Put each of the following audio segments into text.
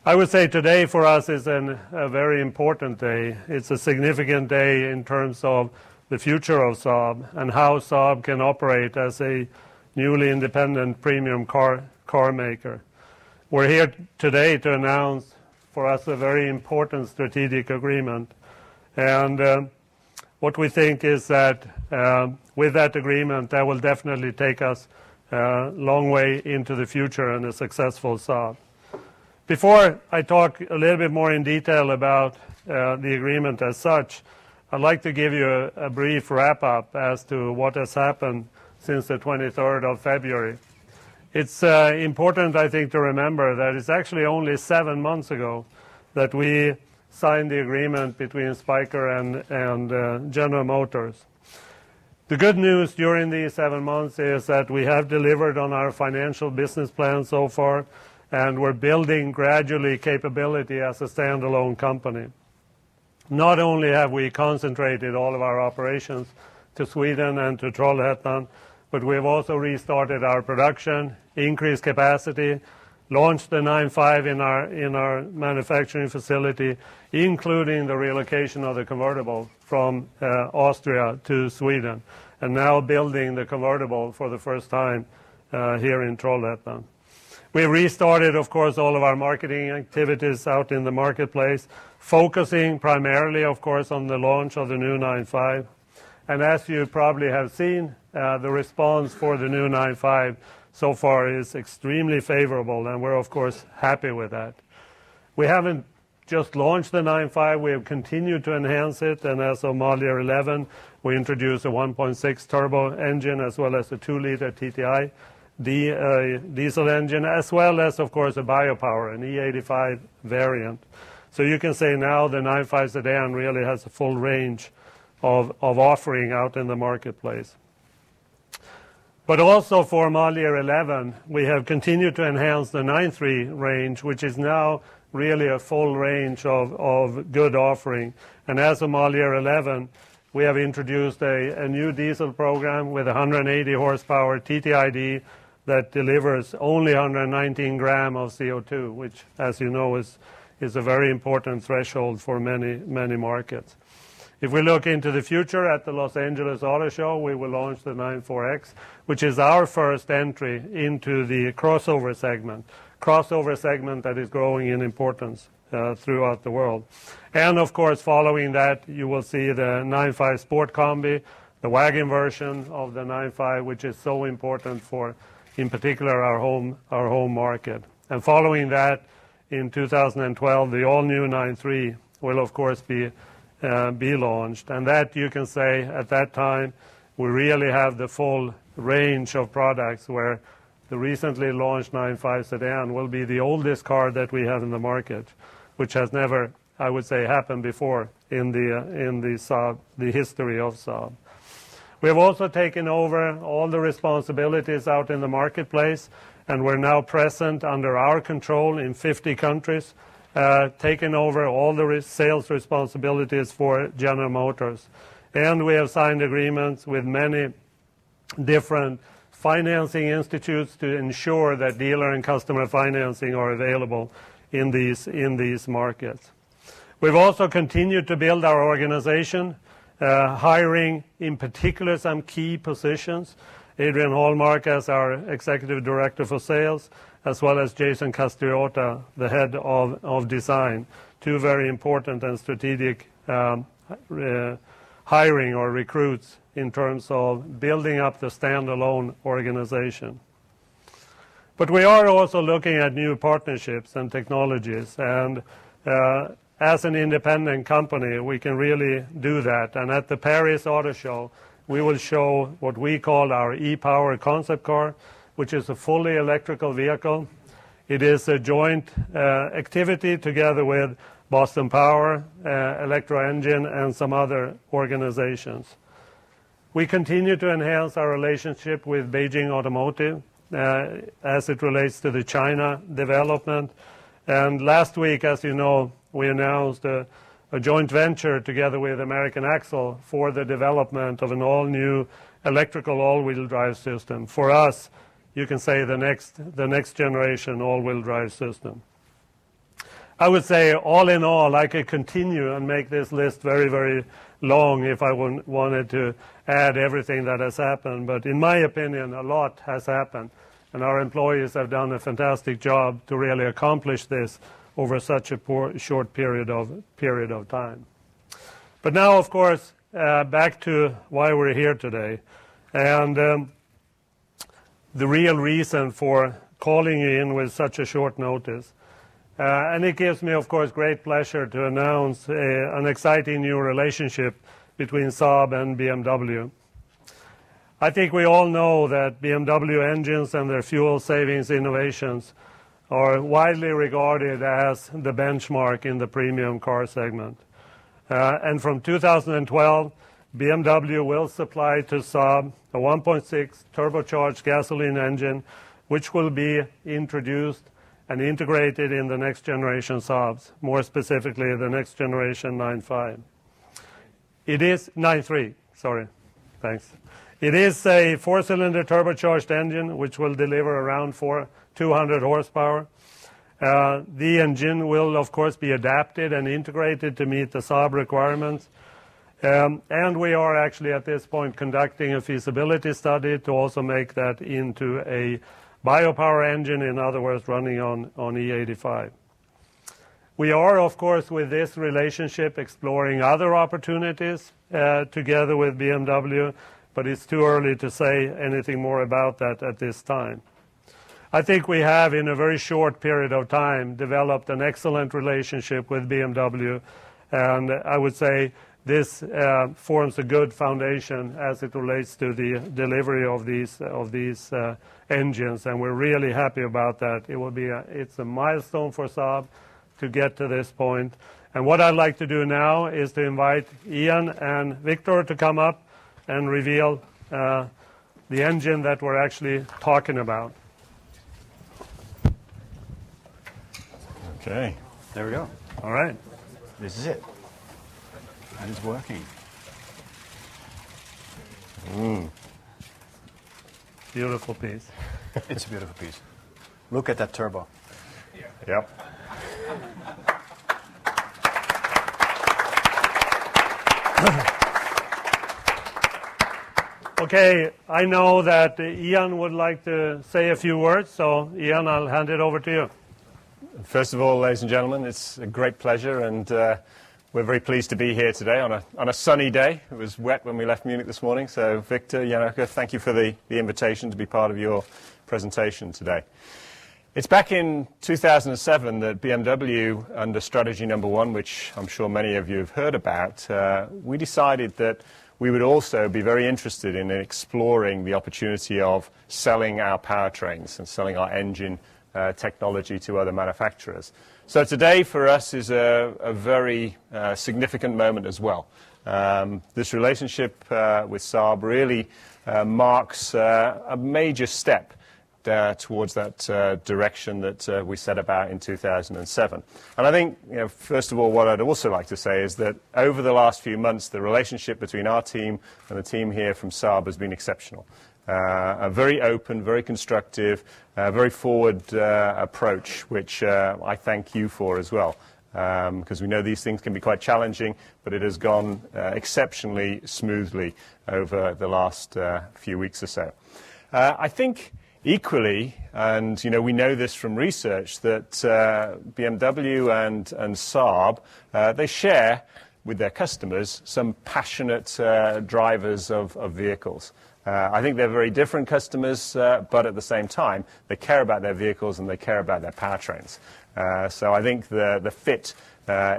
I would say today for us is a very important day. It's a significant day in terms of the future of Saab and how Saab can operate as a newly independent premium car maker. We're here today to announce for us a very important strategic agreement. And what we think is that with that agreement, that will definitely take us a long way into the future and a successful Saab. Before I talk a little bit more in detail about the agreement as such, I'd like to give you a brief wrap-up as to what has happened since the 23rd of February. It's important, I think, to remember that it's actually only 7 months ago that we signed the agreement between Spyker and General Motors. The good news during these 7 months is that we have delivered on our financial business plan so far, and we're building gradually capability as a standalone company. Not only have we concentrated all of our operations to Sweden and to Trollhättan, but we have also restarted our production, increased capacity, launched the 9.5 in our manufacturing facility, including the relocation of the convertible from Austria to Sweden, and now building the convertible for the first time here in Trollhättan. We restarted, of course, all of our marketing activities out in the marketplace, focusing primarily, of course, on the launch of the new 9.5. And as you probably have seen, the response for the new 9.5 so far is extremely favorable, and we're, of course, happy with that. We haven't just launched the 9.5, we have continued to enhance it, and as of model year 11, we introduced a 1.6 turbo engine as well as a 2-liter TTI diesel engine, as well as, of course, a biopower, an E85 variant. So you can say now the 9.5 sedan really has a full range of offering out in the marketplace. But also for model year 11, we have continued to enhance the 9.3 range, which is now really a full range of good offering. And as of model year 11, we have introduced a new diesel program with 180 horsepower TTID that delivers only 119 grams of CO2, which, as you know, is a very important threshold for many markets. If we look into the future at the Los Angeles Auto Show, we will launch the 94X, which is our first entry into the crossover segment that is growing in importance throughout the world. And of course, following that, you will see the 9.5 Sport Combi, the wagon version of the 9.5, which is so important for, in particular, our home market. And following that, in 2012, the all-new 9.3 will, of course, be launched. And that, you can say, at that time, we really have the full range of products where the recently launched 9.5 sedan will be the oldest car that we have in the market, which has never, I would say, happened before in the history of Saab. We have also taken over all the responsibilities out in the marketplace, and we're now present under our control in 50 countries, taken over all the sales responsibilities for General Motors. And we have signed agreements with many different financing institutes to ensure that dealer and customer financing are available in these markets. We've also continued to build our organization, hiring in particular some key positions. Adrian Hallmark as our Executive Director for Sales, as well as Jason Castriota, the Head of Design. Two very important and strategic hiring or recruits in terms of building up the standalone organization. But we are also looking at new partnerships and technologies, and as an independent company, we can really do that. And at the Paris Auto Show, we will show what we call our e-Power concept car, which is a fully electrical vehicle. It is a joint activity together with Boston Power, Electro Engine, and some other organizations. We continue to enhance our relationship with Beijing Automotive as it relates to the China development. And last week, as you know, we announced a joint venture together with American Axle for the development of an all-new electrical all-wheel drive system. For us, you can say the next generation all-wheel drive system. I would say all in all, I could continue and make this list very, very long if I wanted to add everything that has happened. But in my opinion, a lot has happened. And our employees have done a fantastic job to really accomplish this over such a short period of time. But now, of course, back to why we're here today. And the real reason for calling you in with such a short notice. And it gives me, of course, great pleasure to announce an exciting new relationship between Saab and BMW. I think we all know that BMW engines and their fuel savings innovations are widely regarded as the benchmark in the premium car segment. And from 2012, BMW will supply to Saab a 1.6 turbocharged gasoline engine, which will be introduced and integrated in the next generation Saabs, more specifically the next generation 9.5. It is 9.3, sorry, thanks. It is a four-cylinder turbocharged engine which will deliver around 200 horsepower. The engine will, of course, be adapted and integrated to meet the Saab requirements. And we are actually at this point conducting a feasibility study to also make that into a biopower engine, in other words, running on E85. We are, of course, with this relationship exploring other opportunities together with BMW, but it's too early to say anything more about that at this time. I think we have, in a very short period of time, developed an excellent relationship with BMW, and I would say this forms a good foundation as it relates to the delivery of these engines, and we're really happy about that. It's a milestone for Saab to get to this point. And what I'd like to do now is to invite Ian and Victor to come up and reveal the engine that we're actually talking about. Okay, there we go. All right. This is it. And it's working. Beautiful piece. It's a beautiful piece. Look at that turbo. Yep. Okay, I know that Ian would like to say a few words, so Ian, I'll hand it over to you. First of all, ladies and gentlemen, it's a great pleasure, and we're very pleased to be here today on a sunny day. It was wet when we left Munich this morning, so Victor, Janoka, thank you for the invitation to be part of your presentation today. It's back in 2007 that BMW, under strategy number 1, which I'm sure many of you have heard about, we decided that we would also be very interested in exploring the opportunity of selling our powertrains and selling our engine technology to other manufacturers. So today for us is a very significant moment as well. This relationship with Saab really marks a major step towards that direction that we set about in 2007. And I think, first of all, what I'd also like to say is that over the last few months, the relationship between our team and the team here from Saab has been exceptional. A very open, very constructive, very forward approach, which I thank you for as well, because we know these things can be quite challenging, but it has gone exceptionally smoothly over the last few weeks or so. I think equally, and we know this from research, that BMW and Saab, they share with their customers some passionate drivers of vehicles. I think they're very different customers, but at the same time, they care about their vehicles and they care about their powertrains. So I think the fit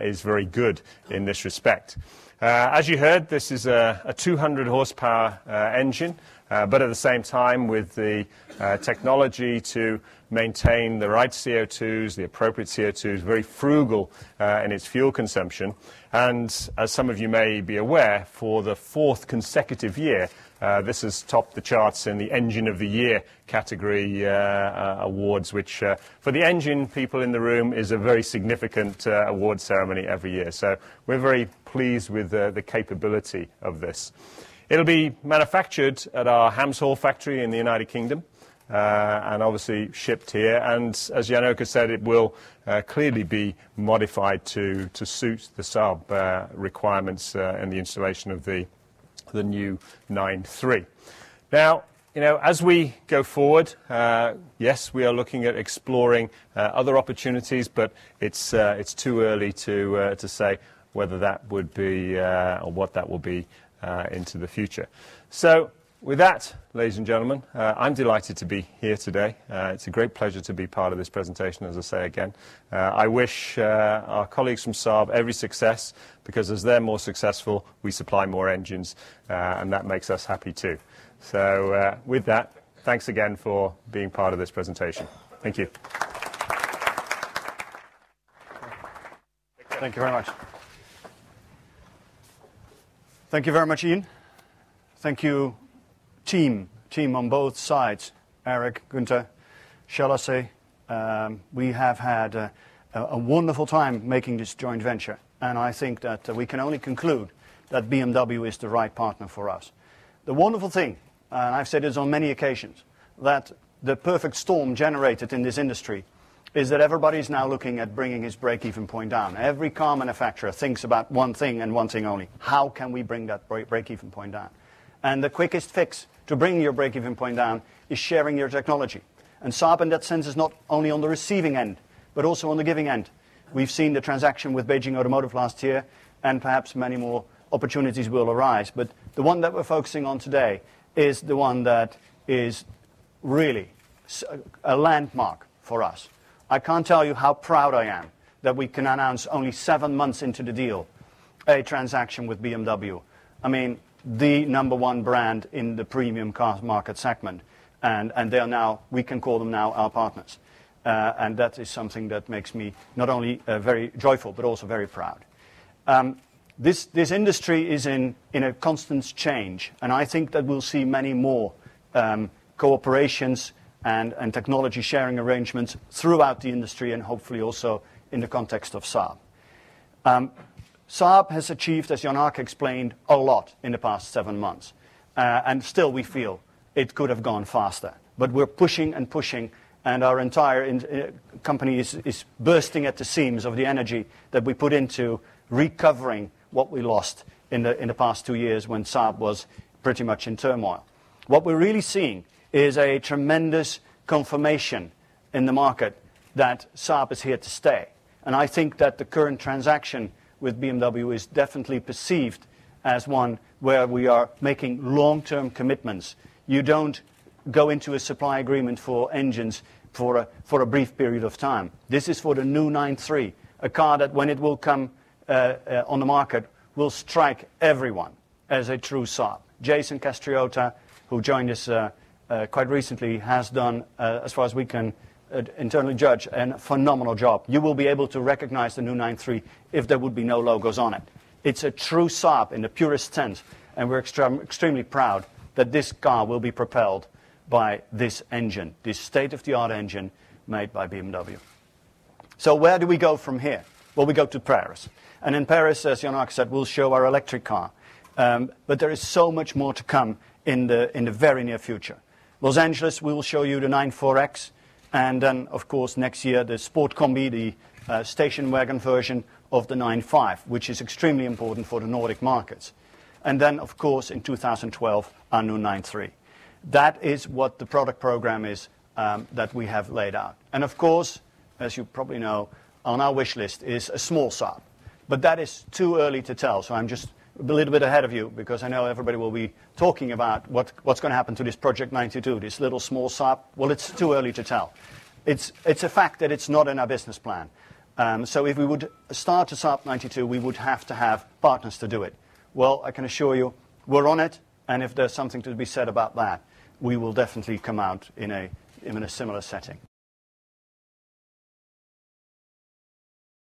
is very good in this respect. As you heard, this is a 200 horsepower engine, but at the same time with the technology to maintain the right CO2s, the appropriate CO2s, very frugal in its fuel consumption. And as some of you may be aware, for the 4th consecutive year, this has topped the charts in the Engine of the Year category awards, which for the engine people in the room is a very significant award ceremony every year. So we're very pleased with the capability of this. It'll be manufactured at our Hams Hall factory in the United Kingdom. and obviously shipped here. And as Janoka said, it will clearly be modified to suit the Saab requirements in the installation of the new 9.3. Now, as we go forward, yes, we are looking at exploring other opportunities, but it's too early to say whether that would be or what that will be into the future. So, with that, ladies and gentlemen, I'm delighted to be here today. It's a great pleasure to be part of this presentation, as I say again. I wish our colleagues from Saab every success, because as they're more successful, we supply more engines, and that makes us happy too. So with that, thanks again for being part of this presentation. Thank you. Thank you very much. Thank you very much, Ian. Thank you, team on both sides. Eric, Günther, shall I say, we have had a wonderful time making this joint venture, and I think that we can only conclude that BMW is the right partner for us. The wonderful thing, and I've said this on many occasions, that the perfect storm generated in this industry is that everybody is now looking at bringing his break-even point down. Every car manufacturer thinks about one thing and one thing only. How can we bring that break-even point down? And the quickest fix to bring your break-even point down is sharing your technology. And Saab in that sense is not only on the receiving end, but also on the giving end. We've seen the transaction with Beijing Automotive last year, and perhaps many more opportunities will arise. But the one that we're focusing on today is the one that is really a landmark for us. I can't tell you how proud I am that we can announce only 7 months into the deal a transaction with BMW. I mean, the #1 brand in the premium car market segment. And they are now, we can call them now our partners. And that is something that makes me not only very joyful, but also very proud. This industry is in a constant change, and I think that we'll see many more cooperations and technology sharing arrangements throughout the industry, and hopefully also in the context of Saab. Saab has achieved, as Jan Arke explained, a lot in the past 7 months. And still we feel it could have gone faster. But we're pushing and pushing, and our entire company is bursting at the seams of the energy that we put into recovering what we lost in the past 2 years when Saab was pretty much in turmoil. What we're really seeing is a tremendous confirmation in the market that Saab is here to stay. And I think that the current transaction with BMW is definitely perceived as one where we are making long-term commitments. You don't go into a supply agreement for engines for a brief period of time. This is for the new 9.3, a car that when it will come on the market will strike everyone as a true Saab. Jason Castriota, who joined us quite recently, has done, as far as we can internally judge, a phenomenal job. You will be able to recognize the new 9.3 if there would be no logos on it. It's a true Saab in the purest sense, and we're extremely proud that this car will be propelled by this engine, this state-of-the-art engine made by BMW. So where do we go from here? Well, we go to Paris. And in Paris, as Jan Arke said, we'll show our electric car. But there is so much more to come in the very near future. Los Angeles, we will show you the 9.4X. And then, of course, next year, the Sport Combi, the station wagon version of the 9.5, which is extremely important for the Nordic markets. And then, of course, in 2012, our new 9.3. That is what the product program is that we have laid out. And, of course, as you probably know, on our wish list is a small Saab. But that is too early to tell, so I'm just a little bit ahead of you, because I know everybody will be talking about what's going to happen to this Project 92, this little small Saab. Well, it's too early to tell. It's a fact that it's not in our business plan. So if we would start a Saab 92, we would have to have partners to do it. Well, I can assure you, we're on it, and if there's something to be said about that, we will definitely come out in a similar setting.